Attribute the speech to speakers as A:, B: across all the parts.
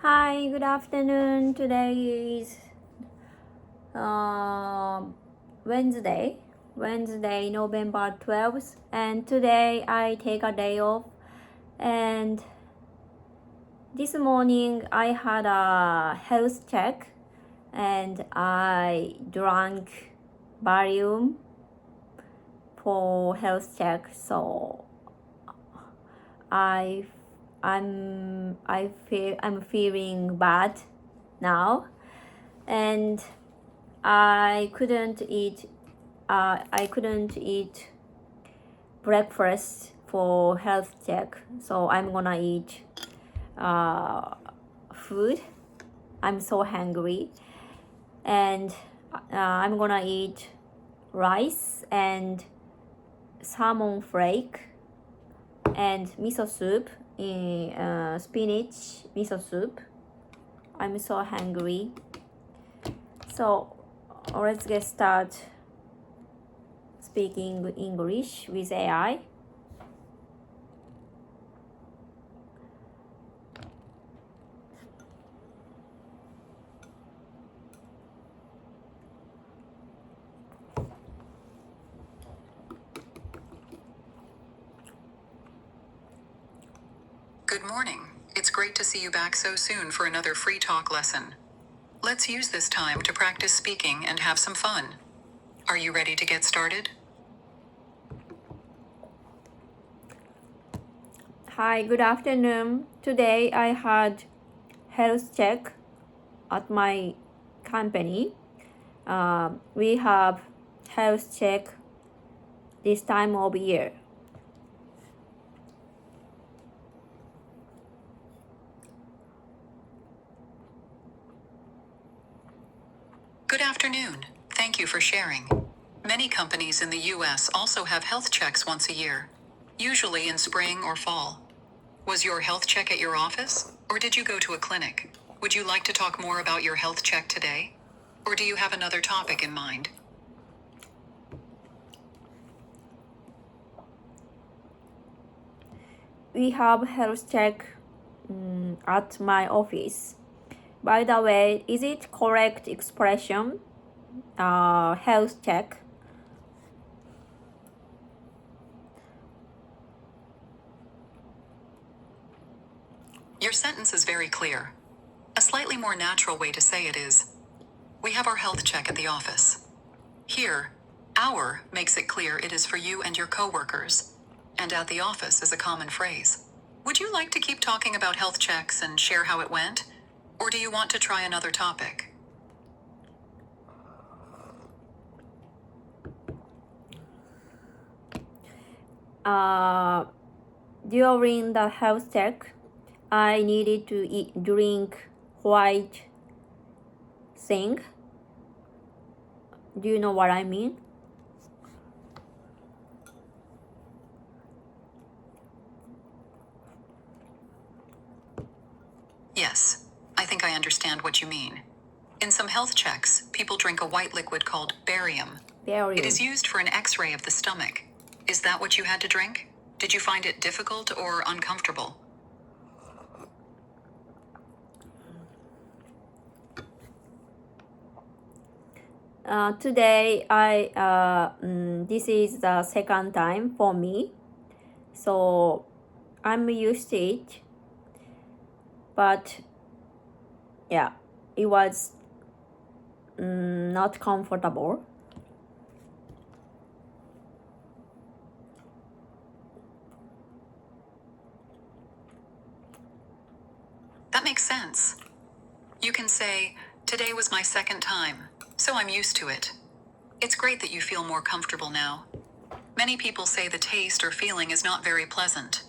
A: Hi, good afternoon. Today is Wednesday, November 12th, and today I take a day off. And this morning I had a health check, and I drank Valium for health check. So I'm feeling bad now, and I couldn't eat breakfast for health check, so I'm gonna eat food. I'm so hungry, and I'm gonna eat rice and salmon flake and miso soup, spinach miso soup. I'm so hungry. So let's get started speaking English with AI.
B: Good morning. It's great to see you back so soon for another free talk lesson. Let's use this time to practice speaking and have some fun. Are you ready to get started?
A: Hi, good afternoon. Today I had health check at my company. We have health check this time of year.
B: Good afternoon. Thank you for sharing. Many companies in the US also have health checks once a year, usually in spring or fall. Was your health check at your office, or did you go to a clinic? Would you like to talk more about your health check today? Or do you have another topic in mind?
A: We have health check at my office. By the way, is it correct expression? Health check.
B: Your sentence is very clear. A slightly more natural way to say it is, we have our health check at the office. Here, our makes it clear it is for you and your coworkers, and at the office is a common phrase. Would you like to keep talking about health checks and share how it went? Or do you want to try another topic?
A: During the health check, I needed to drink white thing. Do you know what I mean?
B: Yes, I think I understand what you mean. In some health checks, people drink a white liquid called barium. It is used for an x-ray of the stomach. Is that what you had to drink? Did you find it difficult or uncomfortable?
A: Today, this is the second time for me, so I'm used to it. But yeah, it was not comfortable.
B: That makes sense. You can say, today was my second time, so I'm used to it. It's great that you feel more comfortable now. Many people say the taste or feeling is not very pleasant.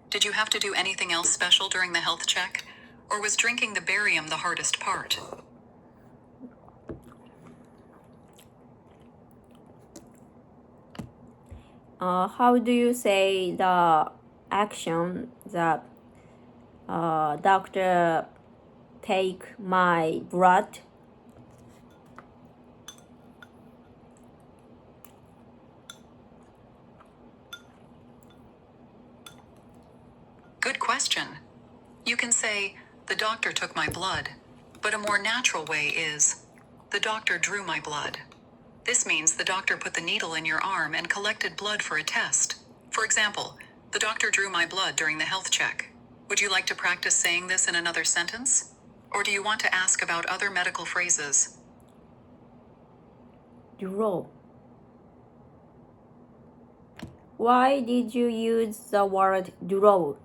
B: Did you have to do anything else special during the health check? Or was drinking the barium the hardest part?
A: How do you say the action that doctor take my blood?
B: Good question. You can say, the doctor took my blood. But a more natural way is, the doctor drew my blood. This means the doctor put the needle in your arm and collected blood for a test. For example, the doctor drew my blood during the health check. Would you like to practice saying this in another sentence? Or do you want to ask about other medical phrases?
A: Draw. Why did you use the word draw?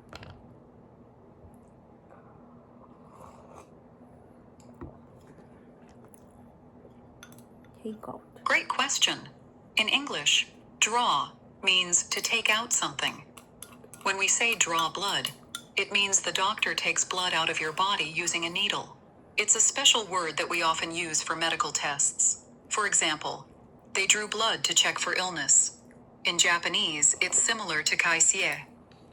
A: Take out.
B: Great question. In English, draw means to take out something. When we say draw blood, it means the doctor takes blood out of your body using a needle. It's a special word that we often use for medical tests. For example, they drew blood to check for illness. In Japanese, it's similar to kaisei.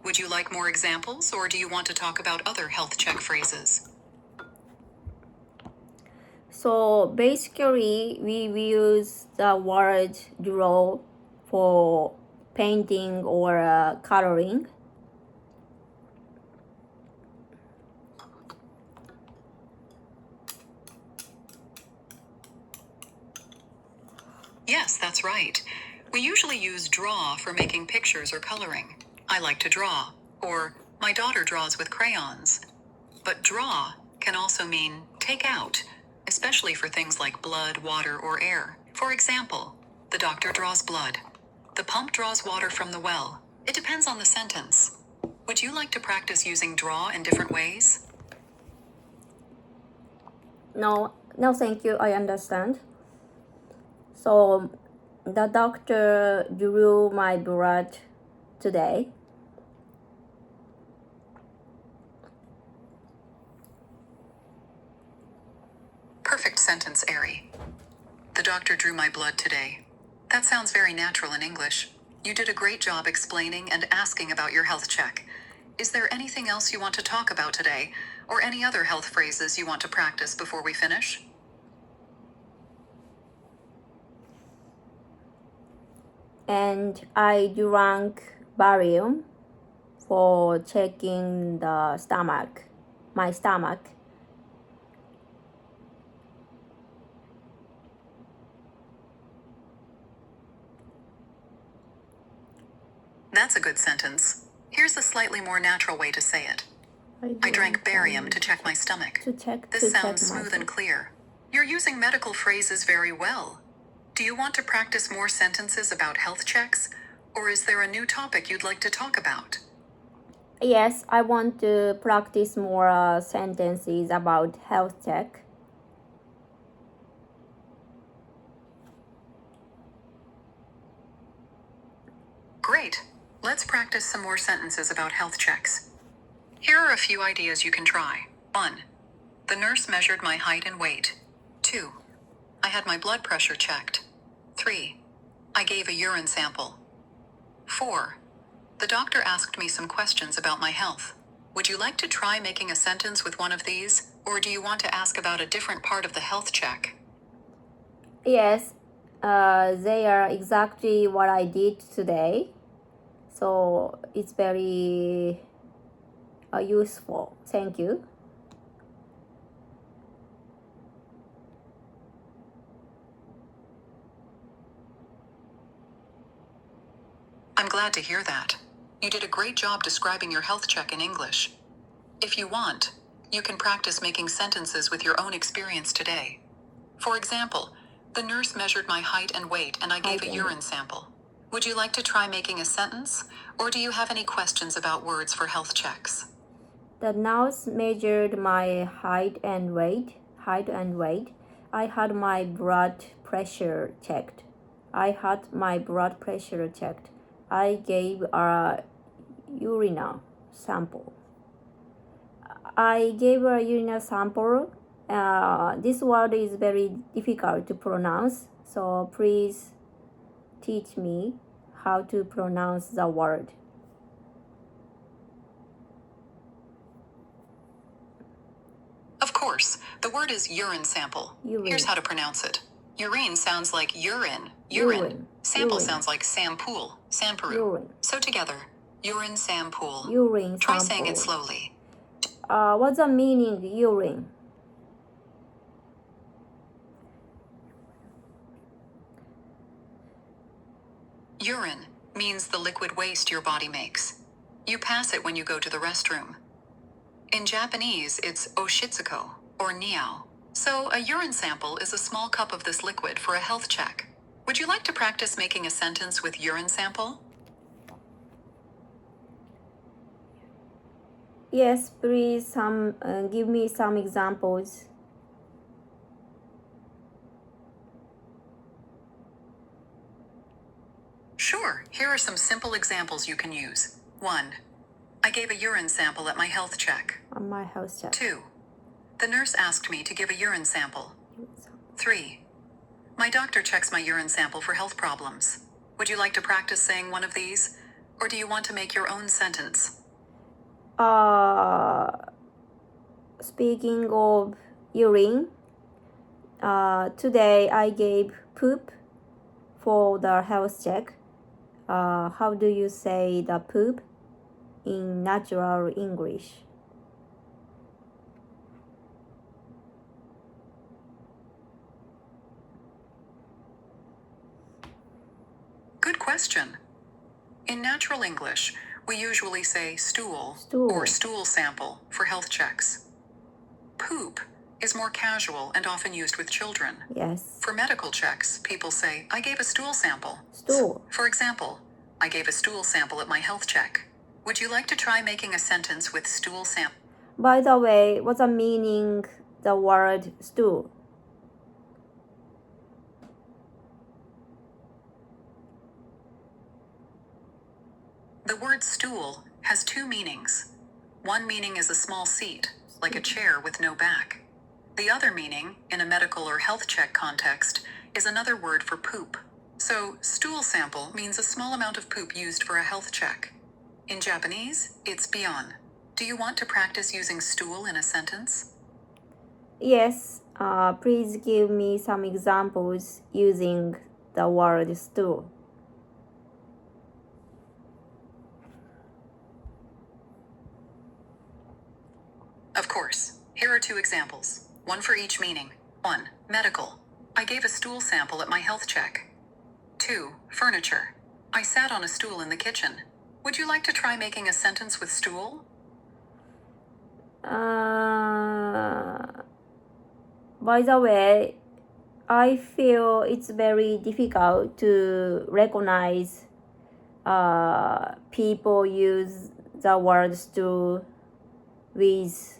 B: Would you like more examples, or do you want to talk about other health check phrases?
A: So basically, we use the word draw for painting or coloring.
B: Yes, that's right. We usually use draw for making pictures or coloring. I like to draw, or my daughter draws with crayons. But draw can also mean take out, especially for things like blood, water, or air. For example, the doctor draws blood. The pump draws water from the well. It depends on the sentence. Would you like to practice using draw in different ways?
A: No, thank you. I understand. So the doctor drew my blood today.
B: Perfect sentence, Ari. The doctor drew my blood today. That sounds very natural in English. You did a great job explaining and asking about your health check. Is there anything else you want to talk about today, or any other health phrases you want to practice before we finish?
A: And I drank barium for checking the stomach, my stomach.
B: That's a good sentence. Here's a slightly more natural way to say it. I drank barium to check my stomach. This sounds smooth and clear. You're using medical phrases very well. Do you want to practice more sentences about health checks, or is there a new topic you'd like to talk about?
A: Yes, I want to practice more sentences about health check.
B: Great. Let's practice some more sentences about health checks. Here are a few ideas you can try. 1. The nurse measured my height and weight. 2. I had my blood pressure checked. 3. I gave a urine sample. 4. The doctor asked me some questions about my health. Would you like to try making a sentence with one of these, or do you want to ask about a different part of the health check?
A: Yes, they are exactly what I did today. So it's very useful. Thank you.
B: I'm glad to hear that. You did a great job describing your health check in English. If you want, you can practice making sentences with your own experience today. For example, the nurse measured my height and weight and I gave a urine sample. Would you like to try making a sentence, or do you have any questions about words for health checks?
A: The nurse measured my height and weight. I had my blood pressure checked. I gave a urine sample. This word is very difficult to pronounce, so please teach me how to pronounce the word.
B: Of course, the word is urine sample. Here's how to pronounce it. Urine sounds like urine. Sample sounds like sampool.
A: Urine.
B: So together, urine sampool.
A: Urine
B: Try
A: sample.
B: saying it slowly.
A: What's the meaning urine?
B: Urine means the liquid waste your body makes. You pass it when you go to the restroom. In Japanese, it's oshitsuko, or niao. So a urine sample is a small cup of this liquid for a health check. Would you like to practice making a sentence with urine sample?
A: Yes, please give me some examples.
B: Sure, here are some simple examples you can use. 1. I gave a urine sample at my health check.
A: On my health check.
B: 2. The nurse asked me to give a urine sample. 3. My doctor checks my urine sample for health problems. Would you like to practice saying one of these? Or do you want to make your own sentence?
A: Speaking of urine, today I gave poop for the health check. How do you say the poop in natural English?
B: Good question. In natural English, we usually say stool, or stool sample for health checks. Poop is more casual and often used with children.
A: Yes.
B: For medical checks, people say, I gave a stool sample.
A: Stool.
B: For example, I gave a stool sample at my health check. Would you like to try making a sentence with stool sample?
A: By the way, what's the meaning the word stool?
B: The word stool has two meanings. One meaning is a small seat, like a chair with no back. The other meaning, in a medical or health check context, is another word for poop. So, stool sample means a small amount of poop used for a health check. In Japanese, it's bion. Do you want to practice using stool in a sentence?
A: Yes, please give me some examples using the word stool.
B: Of course. Here are two examples, one for each meaning. 1. Medical. I gave a stool sample at my health check. 2. Furniture. I sat on a stool in the kitchen. Would you like to try making a sentence with stool?
A: By the way, I feel it's very difficult to recognize people use the word stool with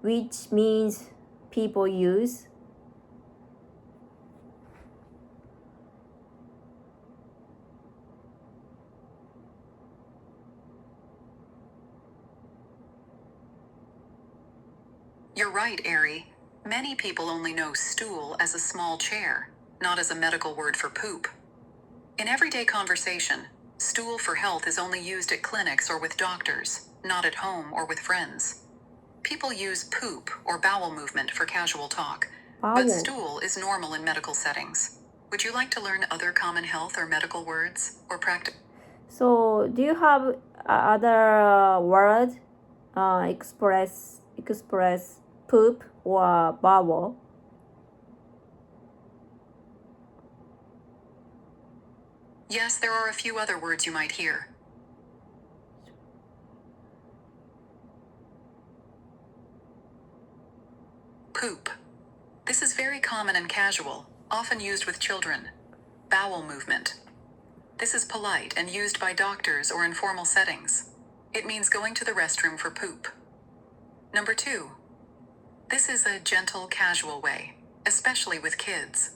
A: which means people use.
B: You're right, Ari. Many people only know stool as a small chair, not as a medical word for poop. In everyday conversation, stool for health is only used at clinics or with doctors, not at home or with friends. People use poop or bowel movement for casual talk, but stool is normal in medical settings. Would you like to learn other common health or medical words or practice?
A: So, do you have other word express poop or bowel?
B: Yes, there are a few other words you might hear. Poop. This is very common and casual, often used with children. Bowel movement. This is polite and used by doctors or in formal settings. It means going to the restroom for poop. Number 2. This is a gentle, casual way, especially with kids.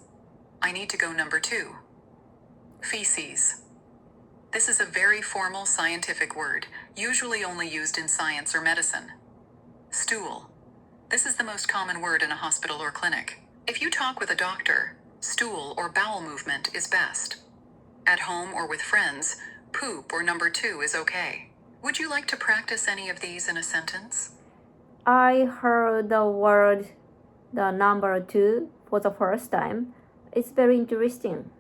B: I need to go. Number 2. Feces. This is a very formal scientific word, usually only used in science or medicine. Stool. This is the most common word in a hospital or clinic. If you talk with a doctor, stool or bowel movement is best. At home or with friends, poop or number 2 is okay. Would you like to practice any of these in a sentence?
A: I heard the number 2 for the first time. It's very interesting.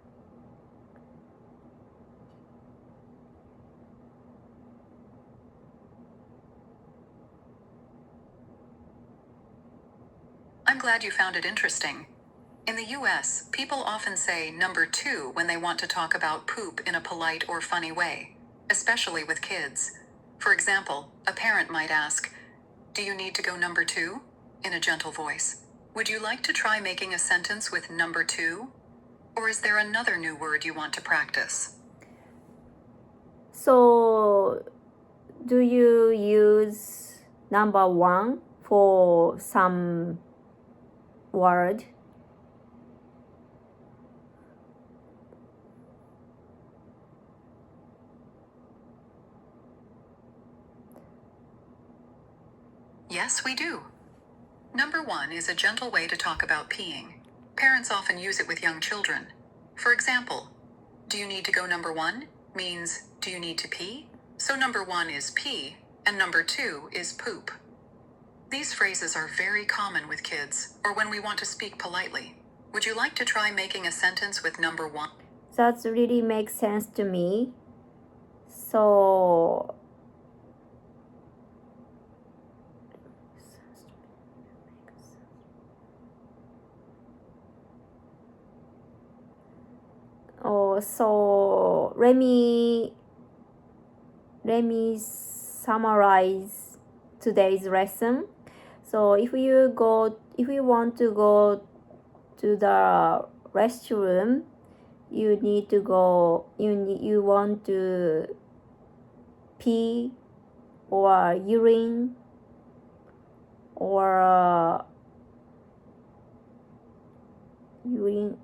B: glad you found it interesting. In the US, people often say number 2 when they want to talk about poop in a polite or funny way, especially with kids. For example, a parent might ask, "Do you need to go number 2?" in a gentle voice. Would you like to try making a sentence with number 2? Or is there another new word you want to practice?
A: So, do you use number 1 for some word?
B: Yes, we do. Number 1 is a gentle way to talk about peeing. Parents often use it with young children. For example, "Do you need to go number 1?" means, "Do you need to pee?" So number 1 is pee, and number 2 is poop. These phrases are very common with kids, or when we want to speak politely. Would you like to try making a sentence with number 1?
A: That really makes sense to me. So, so let me summarize today's lesson. So if you want to go to the restroom, you want to pee or urine or urine.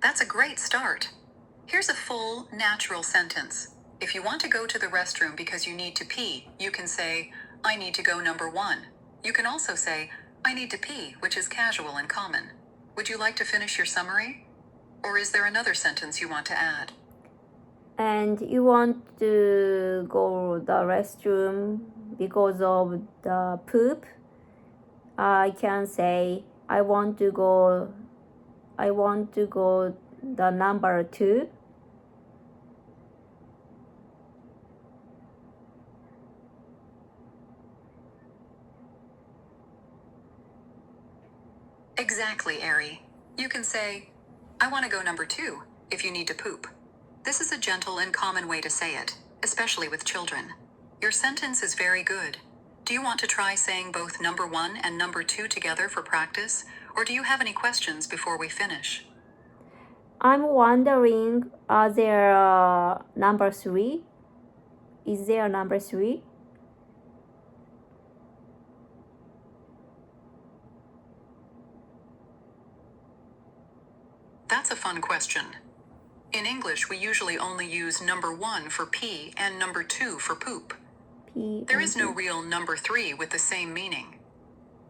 B: That's a great start. Here's a full, natural sentence. If you want to go to the restroom because you need to pee, you can say, "I need to go number 1." You can also say, "I need to pee," which is casual and common. Would you like to finish your summary? Or is there another sentence you want to add?
A: And you want to go the restroom because of the poop, I can say I want to go the number 2.
B: Exactly, Ari. You can say, "I want to go number 2," if you need to poop. This is a gentle and common way to say it, especially with children. Your sentence is very good. Do you want to try saying both number 1 and number 2 together for practice? Or do you have any questions before we finish?
A: I'm wondering, are there number 3? Is there number 3?
B: That's a fun question. In English, we usually only use number 1 for pee and number 2 for poop. There is no real number 3 with the same meaning.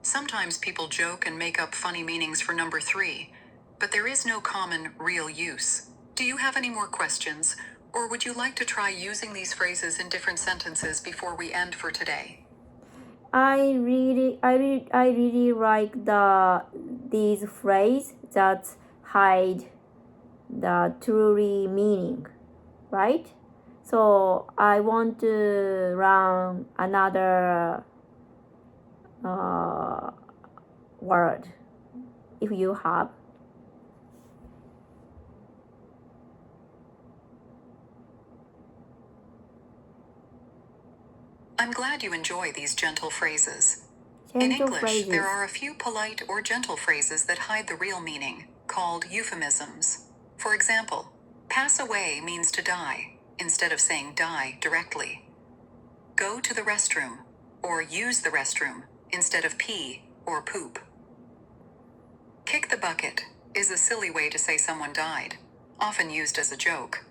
B: Sometimes people joke and make up funny meanings for number 3, but there is no common, real use. Do you have any more questions, or would you like to try using these phrases in different sentences before we end for today?
A: I really like these phrases that hide the truly meaning, right? So I want to learn another word if you have.
B: I'm glad you enjoy these gentle phrases. In English, there are a few polite or gentle phrases that hide the real meaning, called euphemisms. For example, pass away means to die, instead of saying die directly. Go to the restroom, or use the restroom, instead of pee or poop. Kick the bucket is a silly way to say someone died, often used as a joke.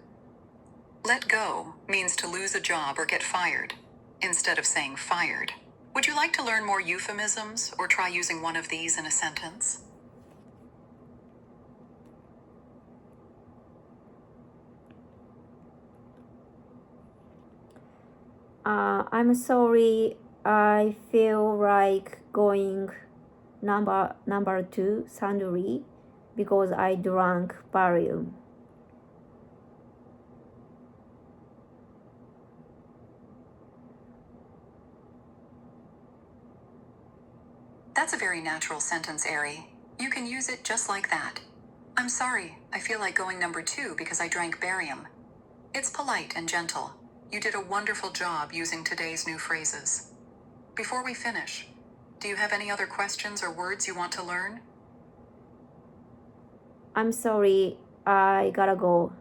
B: Let go means to lose a job or get fired, instead of saying fired. Would you like to learn more euphemisms or try using one of these in a sentence?
A: I'm sorry, I feel like going number 2 suddenly because I drank Barium.
B: That's a very natural sentence, Ari. You can use it just like that. I'm sorry, I feel like going number 2 because I drank barium. It's polite and gentle. You did a wonderful job using today's new phrases. Before we finish, do you have any other questions or words you want to learn?
A: I'm sorry, I gotta go.